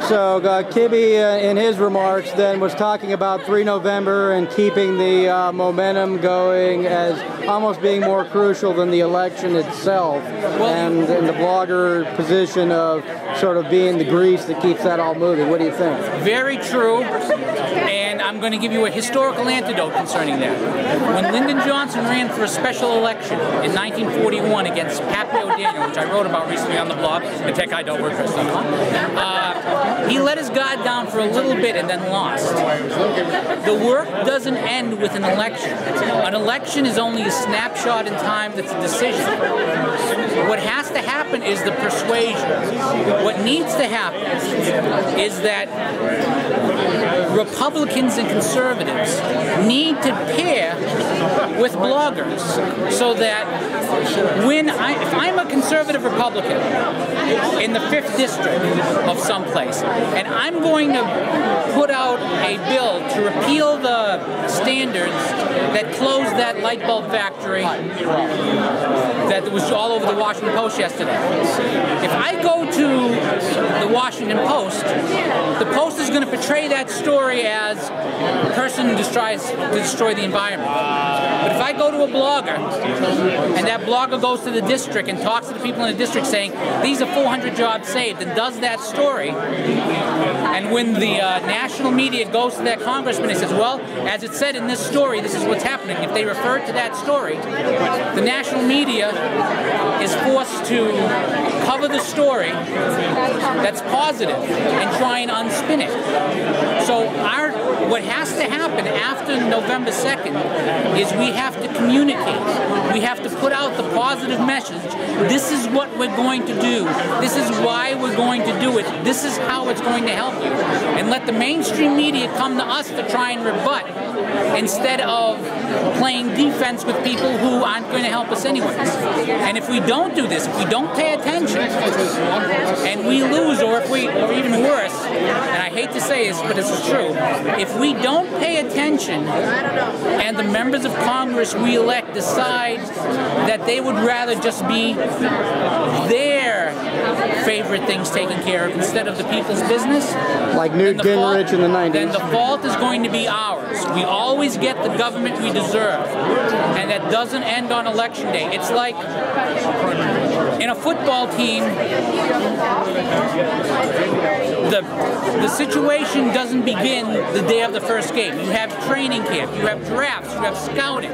So Kibbe, in his remarks, then was talking about 3 November and keeping the momentum going as almost being more crucial than the election itself, and in the blogger position of sort of being the grease that keeps that all moving. What do you think? Very true, and I'm going to give you a historical antidote concerning that. When Lyndon Johnson ran for a special election in 1941 against Pappy O'Daniel, which I wrote about recently on the blog, DaTechGuy.wordpress.com, he let his guard down for a little bit and then lost. The work doesn't end with an election. An election is only a snapshot in time that's a decision. What has to happen is the persuasion. What needs to happen is that Republicans and conservatives need to pair with bloggers so that if I'm a conservative Republican in the 5th district of some place, and I'm going to put out a bill to repeal the standards that closed that light bulb factory that was all over the Washington Post yesterday. If I go to the Washington Post, the Post is going to portray that story as a person who tries to destroy the environment. But if I go to a blogger, and that blogger goes to the district and talks to the people in the district saying, these are 400 jobs saved, and does that story, and when the national media goes to that congressman and says, well, as it said in this story, this is what's happening. If they refer to that story, the national media is forced to cover the story that's positive and try and unspin it. So what has to happen after November 2nd is we have to communicate. We have to put out the positive message. This is what we're going to do. This is why we're going to do it. This is how it's going to help you. And let the mainstream media come to us to try and rebut instead of playing defense with people who aren't going to help us anyways. And if we don't do this, if we don't pay attention, and we lose, or even worse, and I hate to say this, but this is true, if we don't pay attention and the members of Congress we elect decide that they would rather just be their favorite things taken care of instead of the people's business, like Newt Gingrich in the 90s, then the fault is going to be ours. We always get the government we deserve, and that doesn't end on election day. It's like in a football team, the situation doesn't begin the day of the first game. You have training camp, you have drafts, you have scouting.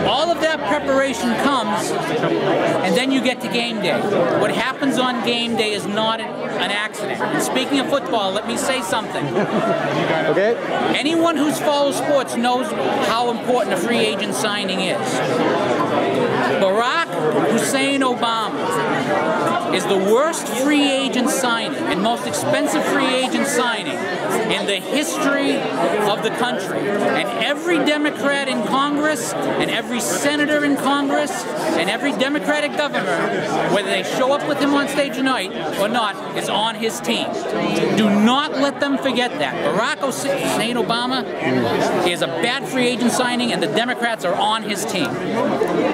All of that preparation comes, and then you get to game day. What happens on game day is not an accident. And speaking of football, let me say something. Okay. Anyone who follows sports knows how important a free agent signing is. Barack Hussein Obama is the worst free agent signing and most expensive free agent signing in the history of the country. And every Democrat in Congress, and every senator in Congress, and every Democratic governor, whether they show up with him on stage tonight or not, is on his team. Do not let them forget that. Barack Hussein Obama is a bad free agent signing, and the Democrats are on his team.